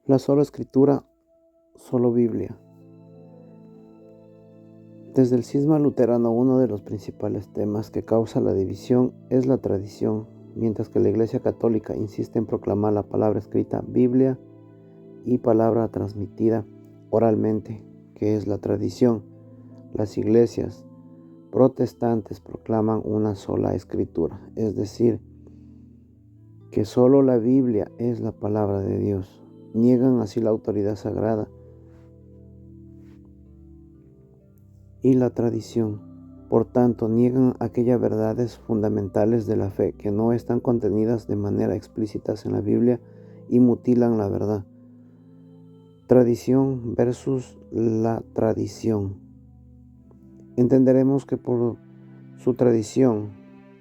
La sola escritura, solo Biblia. Desde el cisma luterano, uno de los principales temas que causa la división es la tradición, mientras que la Iglesia Católica insiste en proclamar la palabra escrita, Biblia, y palabra transmitida oralmente, que es la tradición. Las iglesias protestantes proclaman una sola escritura, es decir, que solo la Biblia es la palabra de Dios. Niegan así la autoridad sagrada y la tradición. Por tanto, niegan aquellas verdades fundamentales de la fe que no están contenidas de manera explícita en la Biblia y mutilan la verdad. Tradición versus la tradición. Entenderemos que por su tradición,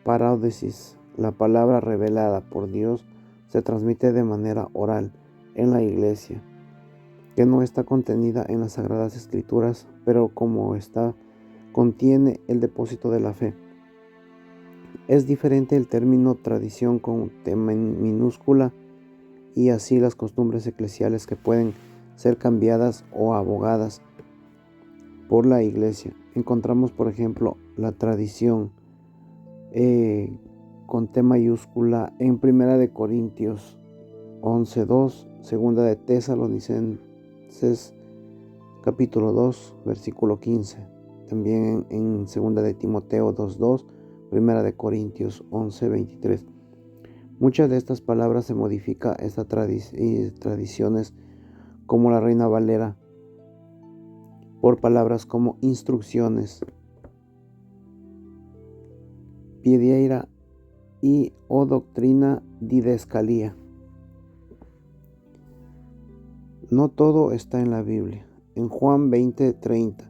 paráudesis, la palabra revelada por Dios se transmite de manera oral en la iglesia, que no está contenida en las Sagradas Escrituras, pero como contiene el depósito de la fe. Es diferente el término tradición con T minúscula y así las costumbres eclesiales que pueden ser cambiadas o abogadas por la iglesia. Encontramos, por ejemplo, la tradición con T mayúscula en 1 Corintios 11:2, 2 de Tesalonicenses capítulo 2, versículo 15. También en 2 de Timoteo 2:2, 1 de Corintios 11:23. Muchas de estas palabras se modifican estas tradiciones como la Reina Valera por palabras como instrucciones, pidieira y o doctrina didascalía. No todo está en la Biblia. En Juan 20:30,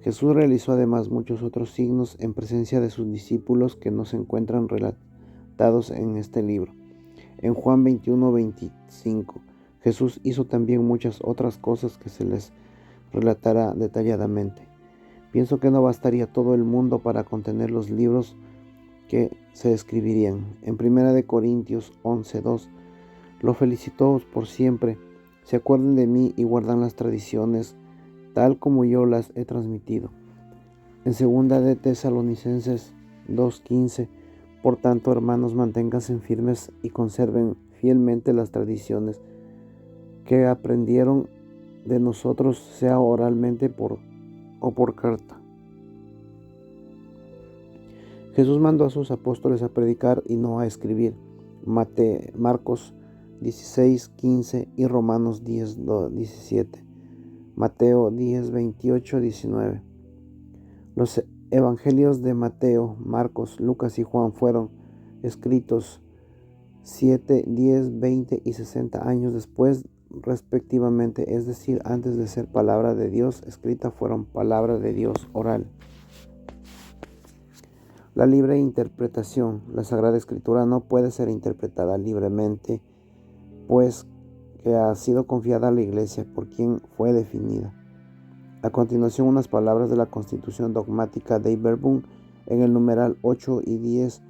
Jesús realizó además muchos otros signos en presencia de sus discípulos que no se encuentran relatados en este libro. En Juan 21:25, Jesús hizo también muchas otras cosas que se les relatará detalladamente. Pienso que no bastaría todo el mundo para contener los libros que se escribirían. En 1 Corintios 11:2, lo felicitó por siempre. Se acuerden de mí y guardan las tradiciones tal como yo las he transmitido. En 2 de Tesalonicenses 2:15, por tanto, hermanos, manténganse firmes y conserven fielmente las tradiciones que aprendieron de nosotros, sea oralmente o por carta. Jesús mandó a sus apóstoles a predicar y no a escribir. Marcos 16:15 y Romanos 10:17. Mateo 10:28-19. Los evangelios de Mateo, Marcos, Lucas y Juan fueron escritos 7, 10, 20 y 60 años después, respectivamente, es decir, antes de ser palabra de Dios escrita, fueron palabra de Dios oral. La libre interpretación. La Sagrada Escritura no puede ser interpretada libremente, pues que ha sido confiada a la Iglesia por quien fue definida. A continuación, unas palabras de la Constitución Dogmática de Iberbun en el numeral 8 y 10.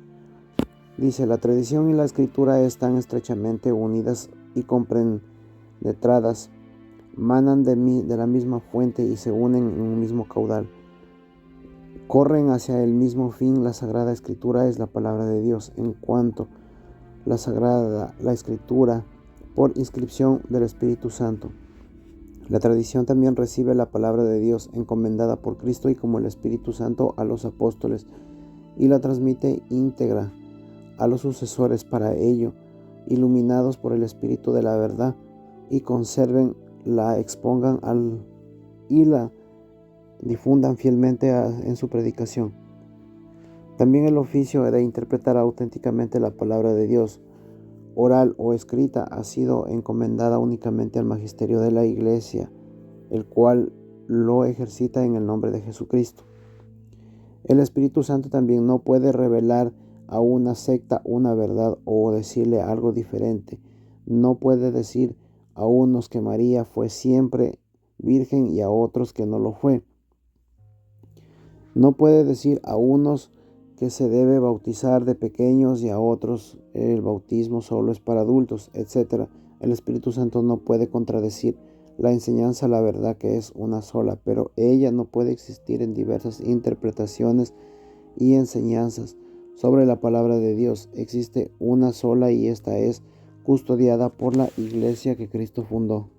Dice: la tradición y la escritura están estrechamente unidas y compenetradas, manan de la misma fuente y se unen en un mismo caudal. Corren hacia el mismo fin. La Sagrada Escritura es la palabra de Dios, en cuanto la Escritura por inscripción del Espíritu Santo. La tradición también recibe la palabra de Dios encomendada por Cristo y como el Espíritu Santo a los apóstoles, y la transmite íntegra a los sucesores para ello, iluminados por el Espíritu de la verdad, y conserven, la expongan y la difundan fielmente en su predicación. También el oficio de interpretar auténticamente la palabra de Dios, oral o escrita, ha sido encomendada únicamente al magisterio de la Iglesia, el cual lo ejercita en el nombre de Jesucristo. El Espíritu Santo también no puede revelar a una secta una verdad o decirle algo diferente. No puede decir a unos que María fue siempre virgen y a otros que no lo fue. No puede decir a unos que se debe bautizar de pequeños y a otros el bautismo solo es para adultos, etc. El Espíritu Santo no puede contradecir la enseñanza, la verdad que es una sola, pero ella no puede existir en diversas interpretaciones y enseñanzas sobre la palabra de Dios. Existe una sola y esta es custodiada por la iglesia que Cristo fundó.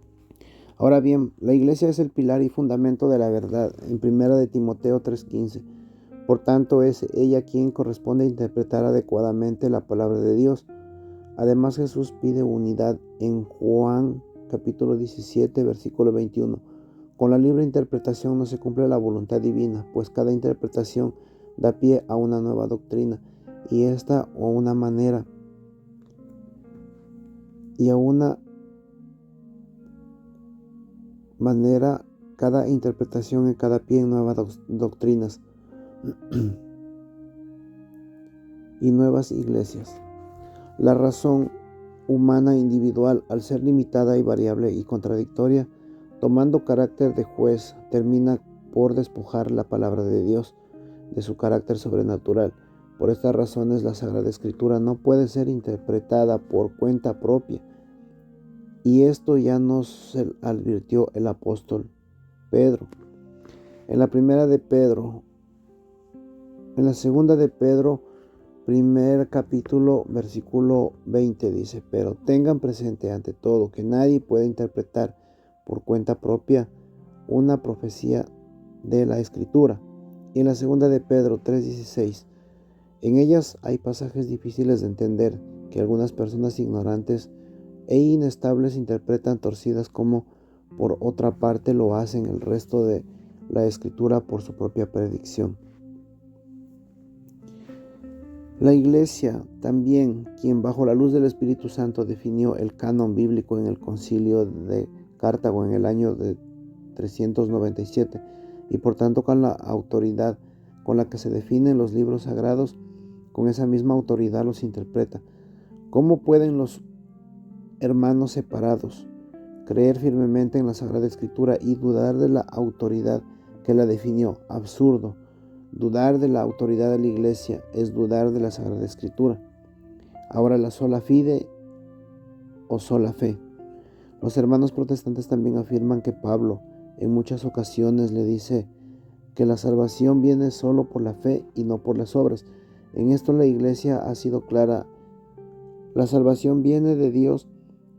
Ahora bien, la iglesia es el pilar y fundamento de la verdad, en 1 de Timoteo 3:15. Por tanto, es ella quien corresponde interpretar adecuadamente la palabra de Dios. Además, Jesús pide unidad en Juan capítulo 17, versículo 21. Con la libre interpretación no se cumple la voluntad divina, pues cada interpretación da pie a una nueva doctrina, y esta o una manera y a una manera cada interpretación en cada pie en nuevas doctrinas y nuevas iglesias. La razón humana individual, al ser limitada y variable y contradictoria, tomando carácter de juez, termina por despojar la palabra de Dios de su carácter sobrenatural. Por estas razones, la Sagrada Escritura no puede ser interpretada por cuenta propia. Y esto ya nos advirtió el apóstol Pedro. En la segunda de Pedro, primer capítulo, versículo 20 dice: pero tengan presente ante todo que nadie puede interpretar por cuenta propia una profecía de la Escritura. Y en la segunda de Pedro 3:16, en ellas hay pasajes difíciles de entender que algunas personas ignorantes e inestables interpretan torcidas, como por otra parte lo hacen el resto de la Escritura por su propia predicción. La Iglesia también, quien bajo la luz del Espíritu Santo definió el canon bíblico en el Concilio de Cartago en el año de 397, y por tanto con la autoridad con la que se definen los libros sagrados, con esa misma autoridad los interpreta. ¿Cómo pueden los hermanos separados creer firmemente en la Sagrada Escritura y dudar de la autoridad que la definió? Absurdo. Dudar de la autoridad de la Iglesia es dudar de la Sagrada Escritura. Ahora, la sola fide o sola fe. Los hermanos protestantes también afirman que Pablo en muchas ocasiones le dice que la salvación viene solo por la fe y no por las obras. En esto la Iglesia ha sido clara. La salvación viene de Dios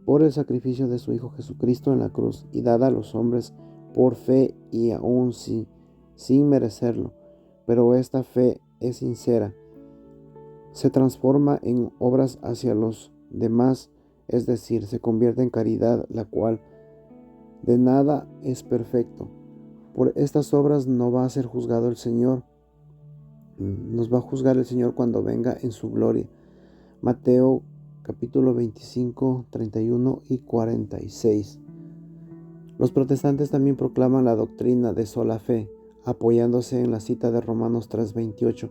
por el sacrificio de su Hijo Jesucristo en la cruz, y dada a los hombres por fe y aún sin merecerlo. Pero esta fe es sincera, se transforma en obras hacia los demás, es decir, se convierte en caridad, la cual de nada es perfecto. Por estas obras no va a ser juzgado el Señor. Nos va a juzgar el Señor cuando venga en su gloria. Mateo capítulo 25, 31 y 46. Los protestantes también proclaman la doctrina de sola fe, apoyándose en la cita de Romanos 3:28,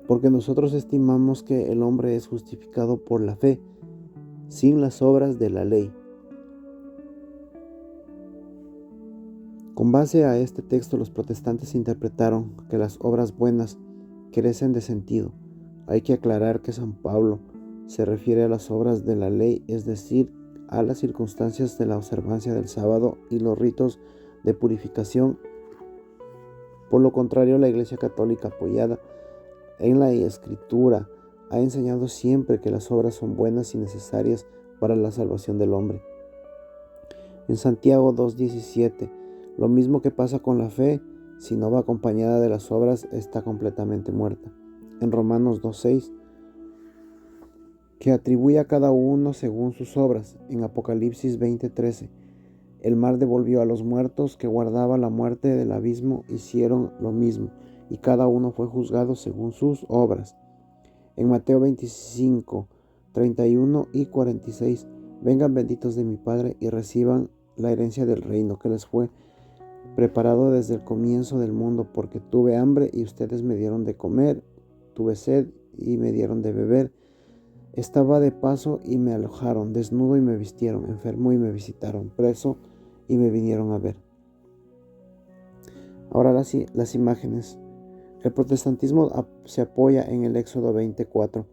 porque nosotros estimamos que el hombre es justificado por la fe, sin las obras de la ley. Con base a este texto, los protestantes interpretaron que las obras buenas carecen de sentido. Hay que aclarar que San Pablo se refiere a las obras de la ley, es decir, a las circunstancias de la observancia del sábado y los ritos de purificación. Por lo contrario, la Iglesia Católica, apoyada en la Escritura, ha enseñado siempre que las obras son buenas y necesarias para la salvación del hombre. En Santiago 2:17, lo mismo que pasa con la fe, si no va acompañada de las obras, está completamente muerta. En Romanos 2:6, que atribuye a cada uno según sus obras. En Apocalipsis 20:13, el mar devolvió a los muertos que guardaba la muerte del abismo, hicieron lo mismo, y cada uno fue juzgado según sus obras. En Mateo 25, 31 y 46, vengan benditos de mi Padre y reciban la herencia del reino que les fue preparado desde el comienzo del mundo, porque tuve hambre y ustedes me dieron de comer, tuve sed y me dieron de beber, estaba de paso y me alojaron, desnudo y me vistieron, enfermo y me visitaron, preso y me vinieron a ver. Ahora las imágenes. El protestantismo se apoya en el Éxodo 24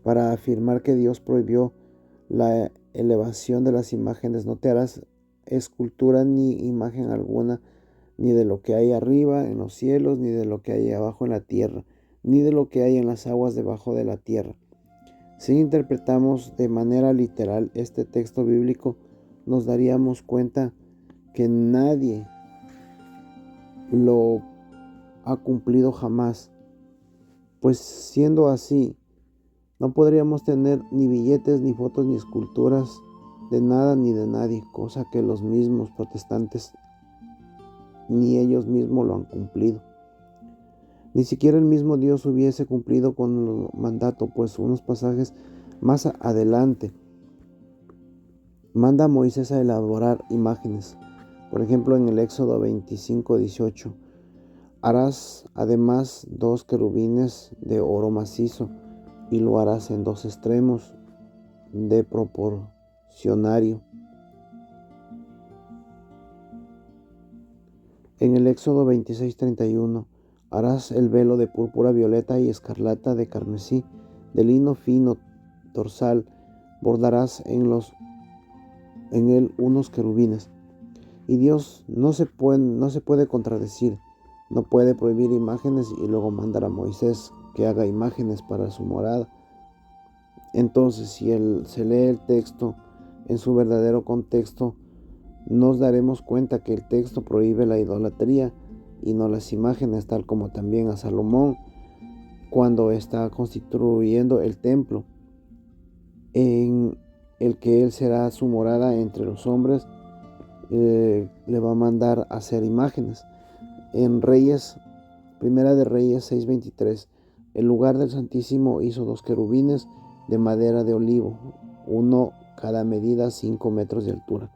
para afirmar que Dios prohibió la elevación de las imágenes. No te harás escultura ni imagen alguna, ni de lo que hay arriba en los cielos, ni de lo que hay abajo en la tierra, ni de lo que hay en las aguas debajo de la tierra. Si interpretamos de manera literal este texto bíblico, nos daríamos cuenta que nadie lo ha cumplido jamás. Pues siendo así, no podríamos tener ni billetes, ni fotos, ni esculturas de nada ni de nadie, cosa que los mismos protestantes ni ellos mismos lo han cumplido. Ni siquiera el mismo Dios hubiese cumplido con el mandato, pues unos pasajes más adelante manda a Moisés a elaborar imágenes. Por ejemplo, en el Éxodo 25:18, harás además 2 querubines de oro macizo y lo harás en 2 extremos de proporcionario. En el Éxodo 26:31, harás el velo de púrpura, violeta y escarlata de carmesí, de lino fino dorsal, bordarás en él unos querubines. Y Dios no se puede contradecir, no puede prohibir imágenes y luego mandar a Moisés que haga imágenes para su morada. Entonces, si se lee el texto en su verdadero contexto, nos daremos cuenta que el texto prohíbe la idolatría y no las imágenes, tal como también a Salomón, cuando está construyendo el templo, en el que él será su morada entre los hombres, le va a mandar a hacer imágenes. En Primera de Reyes 6:23, el lugar del Santísimo hizo 2 querubines de madera de olivo, uno cada medida 5 metros de altura.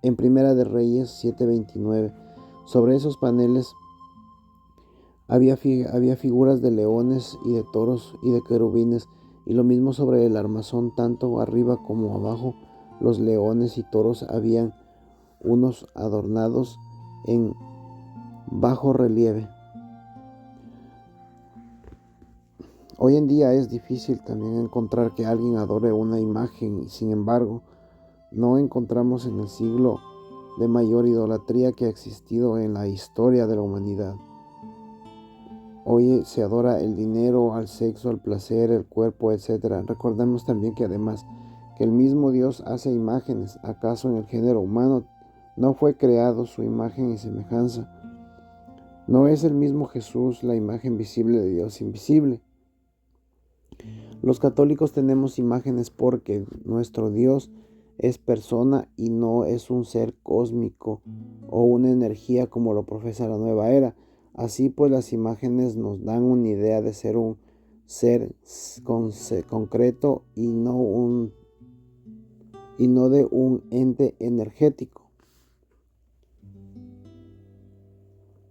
En Primera de Reyes 7:29, sobre esos paneles había figuras de leones y de toros y de querubines, y lo mismo sobre el armazón, tanto arriba como abajo. Los leones y toros habían unos adornados en bajo relieve. Hoy en día es difícil también encontrar que alguien adore una imagen, y sin embargo, no encontramos en el siglo de mayor idolatría que ha existido en la historia de la humanidad. Hoy se adora el dinero, al sexo, al placer, el cuerpo, etc. Recordemos también que además que el mismo Dios hace imágenes. ¿Acaso en el género humano no fue creado su imagen y semejanza? ¿No es el mismo Jesús la imagen visible de Dios invisible? Los católicos tenemos imágenes porque nuestro Dios es persona y no es un ser cósmico o una energía como lo profesa la nueva era. Así pues, las imágenes nos dan una idea de ser un ser concreto y no de un ente energético.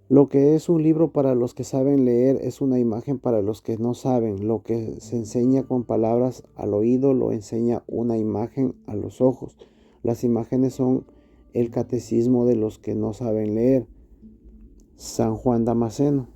Lo que es un libro para los que saben leer es una imagen para los que no saben. Lo que se enseña con palabras al oído lo enseña una imagen a los ojos. Las imágenes son el catecismo de los que no saben leer. San Juan Damasceno.